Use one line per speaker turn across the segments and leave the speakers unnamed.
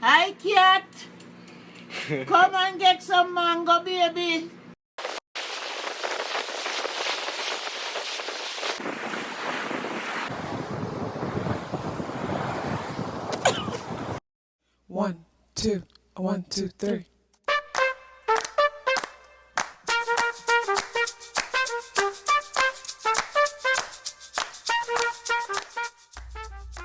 Hi, cat. Come and get some mango, baby.
One, two, 1, 2, 3.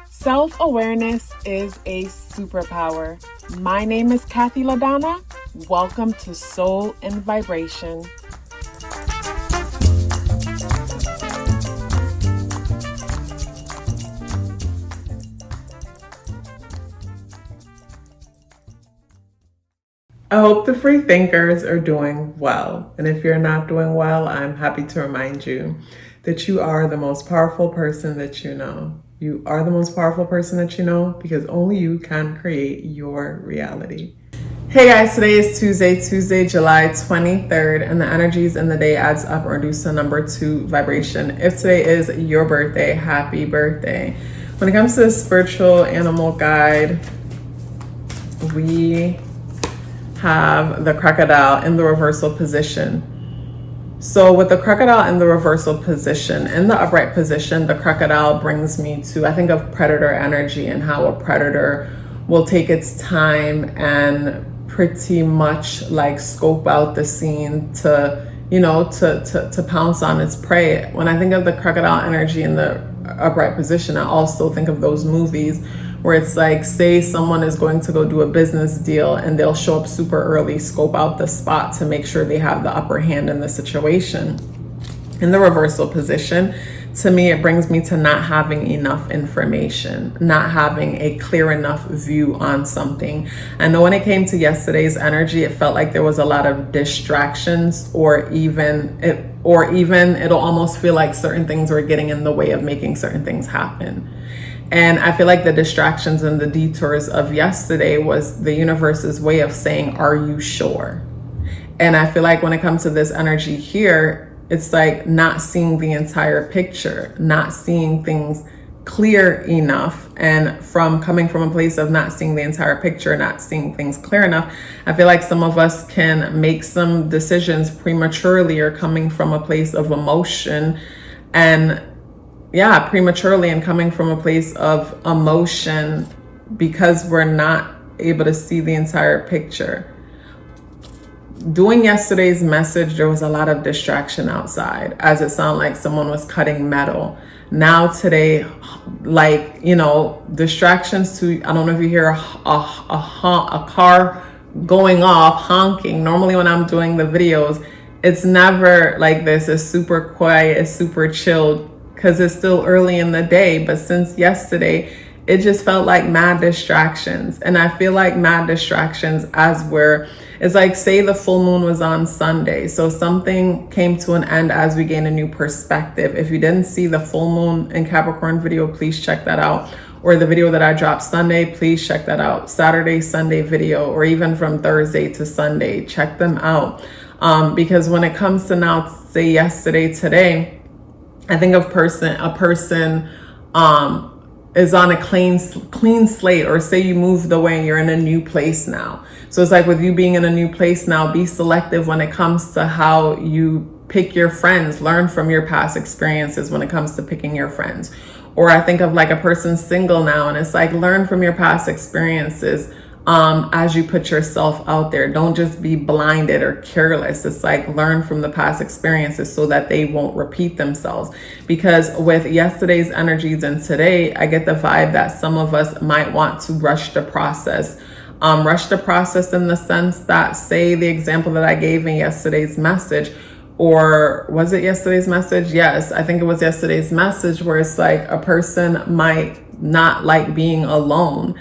Self-awareness is a superpower. My name is KathyLaDonna. Welcome to Soul and Vibration. I hope the free thinkers are doing well. And if you're not doing well, I'm happy to remind you that you are the most powerful person that you know. You are the most powerful person that you know because only you can create your reality. Hey guys, today is Tuesday, July 23rd, and the energies in the day adds up or reduce to number 2 vibration. If today is your birthday, happy birthday. When it comes to the spiritual animal guide, we have the crocodile in the reversal position. So with the crocodile in the reversal position, in the upright position, the crocodile brings me to, I think of predator energy and how a predator will take its time and pretty much like scope out the scene to, to pounce on its prey. When I think of the crocodile energy in the upright position, I also think of those movies where it's like, say someone is going to go do a business deal and they'll show up super early, scope out the spot to make sure they have the upper hand in the situation. In the reversal position, to me, it brings me to not having enough information, not having a clear enough view on something. I know when it came to yesterday's energy, it felt like there was a lot of distractions, or even it'll almost feel like certain things were getting in the way of making certain things happen. And I feel like the distractions and the detours of yesterday was the universe's way of saying, are you sure? And I feel like when it comes to this energy here, it's like not seeing the entire picture, not seeing things clear enough. And coming from a place of not seeing the entire picture, not seeing things clear enough, I feel like some of us can make some decisions prematurely or coming from a place of emotion prematurely and coming from a place of emotion because we're not able to see the entire picture. Doing yesterday's message, there was a lot of distraction outside, as it sounded like someone was cutting metal. Now today, distractions to, I don't know if you hear a car going off, honking. Normally when I'm doing the videos, it's never like this. It's super quiet, it's super chilled, because it's still early in the day. But since yesterday, it just felt like mad distractions. And I feel like mad distractions it's like, say the full moon was on Sunday. So something came to an end as we gain a new perspective. If you didn't see the full moon in Capricorn video, please check that out. Or the video that I dropped Sunday, please check that out. Saturday, Sunday video, or even from Thursday to Sunday, check them out. Because when it comes to now, say yesterday, today, I think of a person is on a clean slate, or say you moved away and you're in a new place now. So it's like with you being in a new place now, be selective when it comes to how you pick your friends. Learn from your past experiences when it comes to picking your friends. Or I think of like a person single now, and it's like, learn from your past experiences as you put yourself out there. Don't just be blinded or careless. It's like, learn from the past experiences so that they won't repeat themselves. Because with yesterday's energies and today, I get the vibe that some of us might want to rush the process. Rush the process in the sense that, say the example that I gave in yesterday's message, or was it yesterday's message? Yes, I think it was yesterday's message, where it's like a person might not like being alone.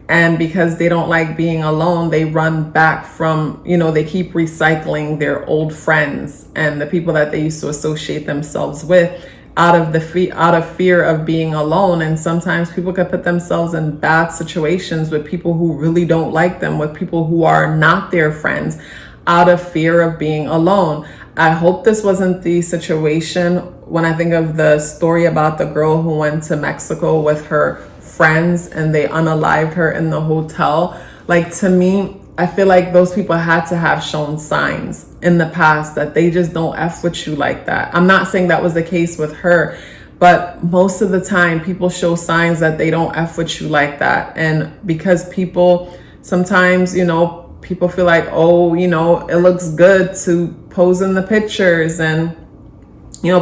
And because they don't like being alone, they run back from, they keep recycling their old friends and the people that they used to associate themselves with out of fear of being alone. And sometimes people could put themselves in bad situations with people who really don't like them, with people who are not their friends, out of fear of being alone. I hope this wasn't the situation when I think of the story about the girl who went to Mexico with her friends and they unalived her in the hotel. Like, to me, I feel like those people had to have shown signs in the past that they just don't F with you like that. I'm not saying that was the case with her, but most of the time people show signs that they don't F with you like that. And because people sometimes, you know, people feel like, oh, you know, it looks good to pose in the pictures and, you know,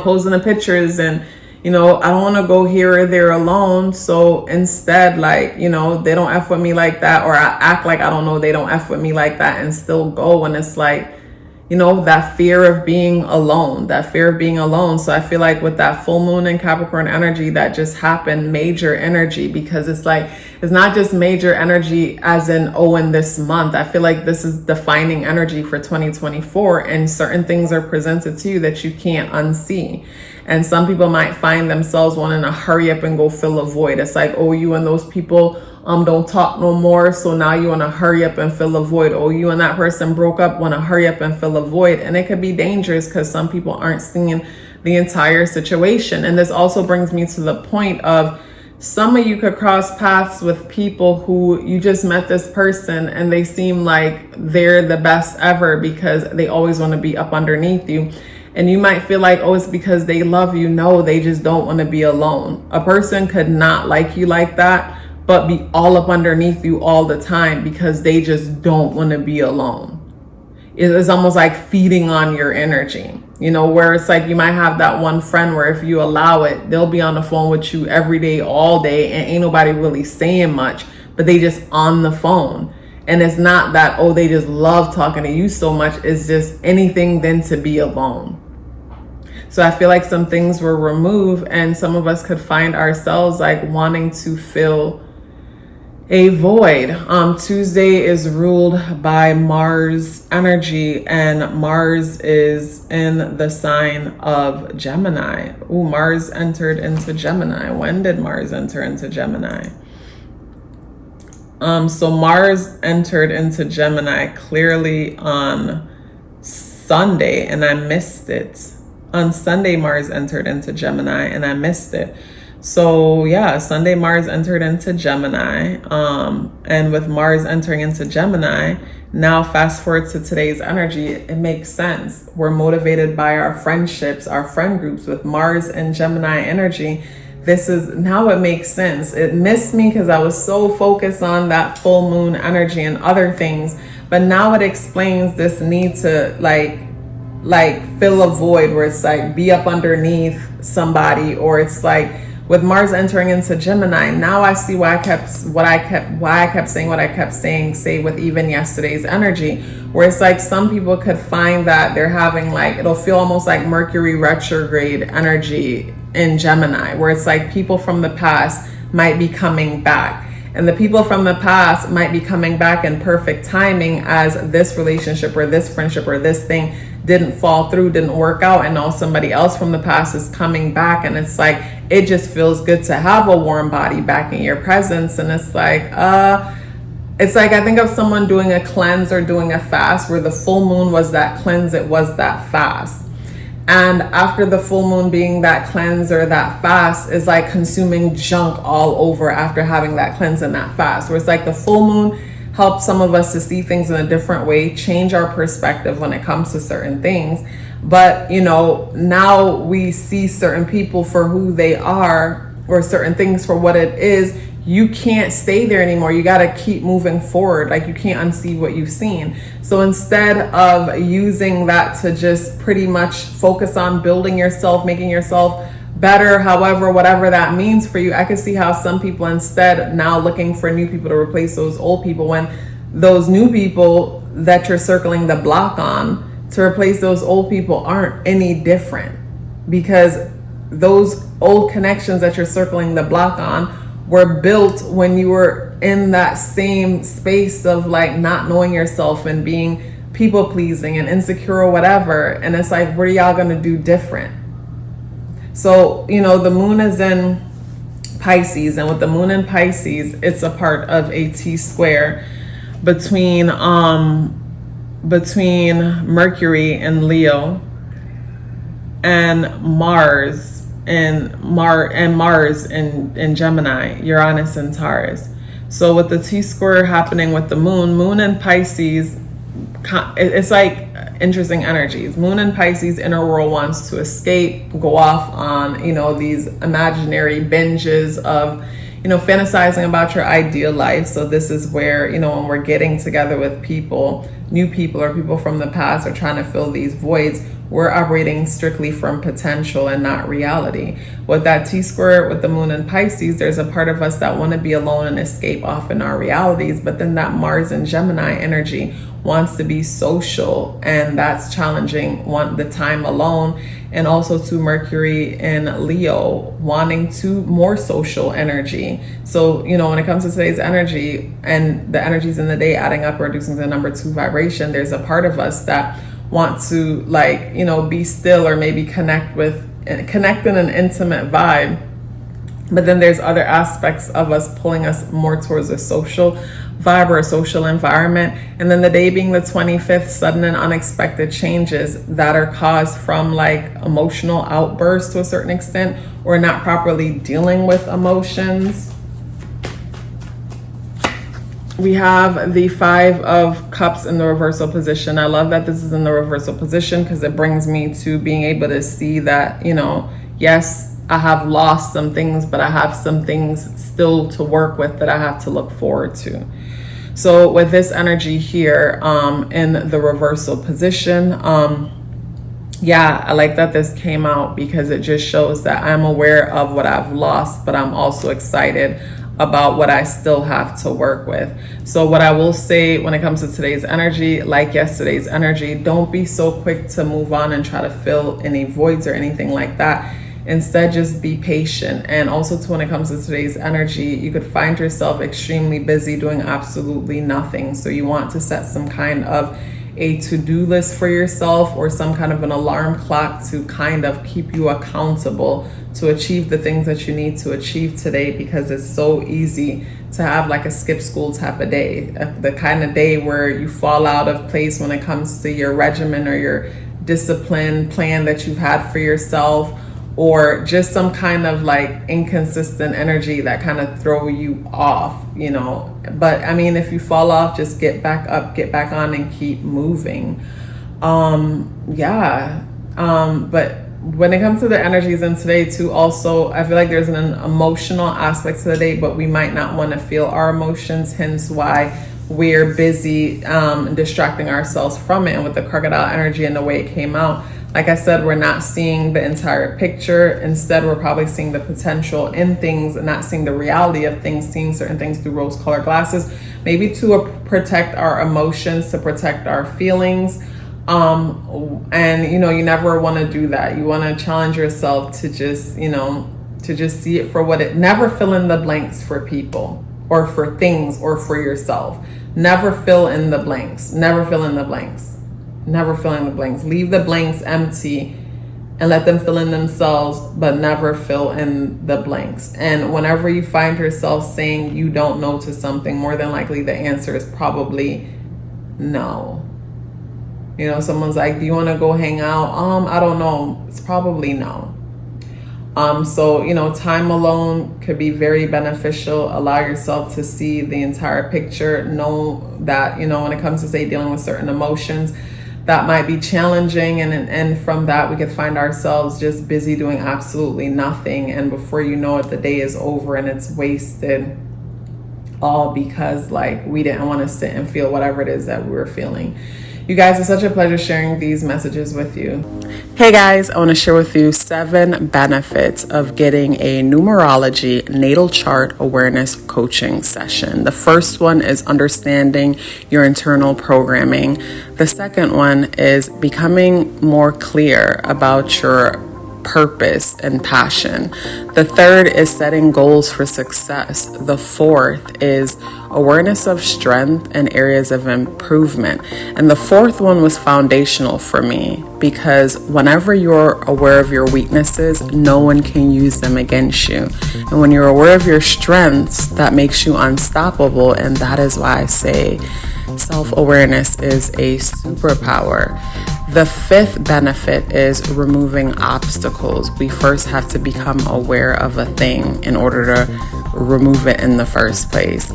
you know, I don't want to go here or there alone. So instead, like, you know, they don't F with me like that, or I act like I don't know, they don't F with me like that and still go. And it's like, you know, that fear of being alone, So I feel like with that full moon in Capricorn energy that just happened, major energy, because it's like, it's not just major energy as in, oh, in this month. I feel like this is defining energy for 2024, and certain things are presented to you that you can't unsee. And some people might find themselves wanting to hurry up and go fill a void. It's like, oh, you and those people don't talk no more, so now you want to hurry up and fill a void. Oh, you and that person broke up, want to hurry up and fill a void. And it could be dangerous because some people aren't seeing the entire situation. And this also brings me to the point of, some of you could cross paths with people who you just met this person and they seem like they're the best ever because they always want to be up underneath you. And you might feel like, oh, it's because they love you. No, they just don't want to be alone. A person could not like you like that, but be all up underneath you all the time because they just don't want to be alone. It's almost like feeding on your energy, you know, where it's like you might have that one friend where if you allow it, they'll be on the phone with you every day, all day, and ain't nobody really saying much, but they just on the phone. And it's not that, oh, they just love talking to you so much. It's just anything than to be alone. So I feel like some things were removed, and some of us could find ourselves like wanting to fill a void. Tuesday is ruled by Mars energy, and Mars is in the sign of Gemini. Ooh, Mars entered into Gemini. When did Mars enter into Gemini? So Mars entered into Gemini clearly on Sunday, and I missed it. On Sunday, Mars entered into Gemini, and I missed it. So yeah, Sunday Mars entered into Gemini. And with Mars entering into Gemini, now fast forward to today's energy, it makes sense. We're motivated by our friendships, our friend groups with Mars and Gemini energy. This is now it makes sense. It missed me because I was so focused on that full moon energy and other things. But now it explains this need to like fill a void where it's like be up underneath somebody, or it's like with Mars entering into Gemini, now I see why I kept saying what I kept saying, say with even yesterday's energy, where it's like some people could find that they're having like, it'll feel almost like Mercury retrograde energy in Gemini, where it's like people from the past might be coming back. And the people from the past might be coming back in perfect timing as this relationship or this friendship or this thing didn't fall through, didn't work out, and now somebody else from the past is coming back. And it's like, it just feels good to have a warm body back in your presence. And it's like I think of someone doing a cleanse or doing a fast where the full moon was that cleanse, it was that fast. And after the full moon being that cleanse or that fast is like consuming junk all over after having that cleanse and that fast, where it's like the full moon helps some of us to see things in a different way, change our perspective when it comes to certain things. But, you know, now we see certain people for who they are or certain things for what it is. You can't stay there anymore. You got to keep moving forward. Like you can't unsee what you've seen. So instead of using that to just pretty much focus on building yourself, making yourself better, however, whatever that means for you, I can see how some people instead now looking for new people to replace those old people, when those new people that you're circling the block on to replace those old people aren't any different, because those old connections that you're circling the block on were built when you were in that same space of like not knowing yourself and being people pleasing and insecure or whatever. And it's like, what are y'all gonna do different? So, you know, the moon is in Pisces, and with the moon in Pisces, it's a part of a T-square between Mercury and Leo and Mars in Gemini, Uranus and Taurus. So with the T-square happening with the moon and Pisces, it's like interesting energies. Moon and Pisces, inner world wants to escape, go off on, you know, these imaginary binges of, you know, fantasizing about your ideal life. So this is where, you know, when we're getting together with people, new people or people from the past are trying to fill these voids, we're operating strictly from potential and not reality. With that T-square with the moon and Pisces, there's a part of us that want to be alone and escape off in our realities. But then that Mars and Gemini energy wants to be social, and that's challenging, want the time alone. And also to Mercury in Leo, wanting to more social energy. So, you know, when it comes to today's energy and the energies in the day adding up, reducing the number 2 vibration, there's a part of us that want to, like, you know, be still or maybe connect in an intimate vibe. But then there's other aspects of us pulling us more towards a social vibe or a social environment. And then the day being the 25th, sudden and unexpected changes that are caused from like emotional outbursts to a certain extent, or not properly dealing with emotions. We have the 5 of Cups in the reversal position. I love that this is in the reversal position because it brings me to being able to see that, you know, yes, I have lost some things, but I have some things still to work with that I have to look forward to. So with this energy here in the reversal position, yeah, I like that this came out because it just shows that I'm aware of what I've lost, but I'm also excited about what I still have to work with. So what I will say when it comes to today's energy, like yesterday's energy, don't be so quick to move on and try to fill any voids or anything like that. Instead, just be patient. And also when it comes to today's energy, you could find yourself extremely busy doing absolutely nothing. So you want to set some kind of a to-do list for yourself or some kind of an alarm clock to kind of keep you accountable to achieve the things that you need to achieve today, because it's so easy to have like a skip school type of day, the kind of day where you fall out of place when it comes to your regimen or your discipline plan that you've had for yourself, or just some kind of like inconsistent energy that kind of throw you off, you know. But I mean, if you fall off, just get back up, get back on and keep moving. But when it comes to the energies in today too, also, I feel like there's an emotional aspect to the day, but we might not want to feel our emotions, hence why we're busy distracting ourselves from it. And with the crocodile energy and the way it came out, like I said, we're not seeing the entire picture. Instead, we're probably seeing the potential in things and not seeing the reality of things, seeing certain things through rose-colored glasses, maybe to protect our emotions, to protect our feelings. And, you know, you never want to do that. You want to challenge yourself to just, you know, to just see it for what it, never fill in the blanks for people or for things or for yourself. Never fill in the blanks. Never fill in the blanks. Never fill in the blanks. Leave the blanks empty and let them fill in themselves, but never fill in the blanks. And whenever you find yourself saying you don't know to something, more than likely the answer is probably no. You know, someone's like, do you want to go hang out? I don't know. It's probably no. So, you know, time alone could be very beneficial. Allow yourself to see the entire picture. Know that, you know, when it comes to, say, dealing with certain emotions, that might be challenging. And from that, we could find ourselves just busy doing absolutely nothing. And before you know it, the day is over and it's wasted. All because, like, we didn't want to sit and feel whatever it is that we were feeling. You guys, it's such a pleasure sharing these messages with you. Hey guys, I want to share with you 7 benefits of getting a numerology natal chart awareness coaching session. The first one is understanding your internal programming. The second one is becoming more clear about your purpose and passion. The third is setting goals for success. The fourth is awareness of strength and areas of improvement. And the fourth one was foundational for me because whenever you're aware of your weaknesses, no one can use them against you. And when you're aware of your strengths, that makes you unstoppable. And that is why I say self-awareness is a superpower. The 5th benefit is removing obstacles. We first have to become aware of a thing in order to remove it in the first place.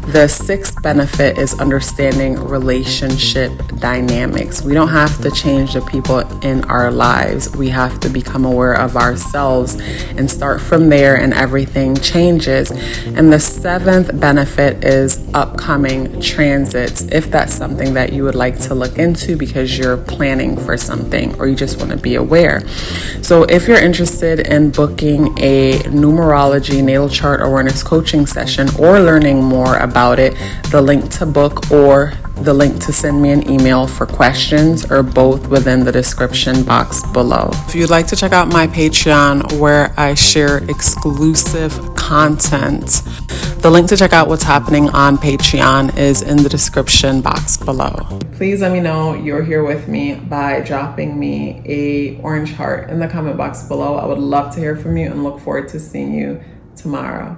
The sixth benefit is understanding relationship dynamics. We don't have to change the people in our lives. We have to become aware of ourselves and start from there, and everything changes. And the seventh benefit is upcoming transits, if that's something that you would like to look into because you're planning for something or you just want to be aware. So if you're interested in booking a numerology natal chart awareness coaching session or learning more about it, the link to book or the link to send me an email for questions are both within the description box below. If you'd like to check out my Patreon where I share exclusive content, the link to check out what's happening on Patreon is in the description box below. Please let me know you're here with me by dropping me a orange heart in the comment box below. I would love to hear from you and look forward to seeing you tomorrow.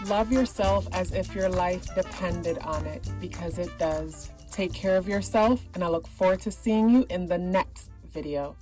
Love yourself as if your life depended on it, because it does. Take care of yourself, and I look forward to seeing you in the next video.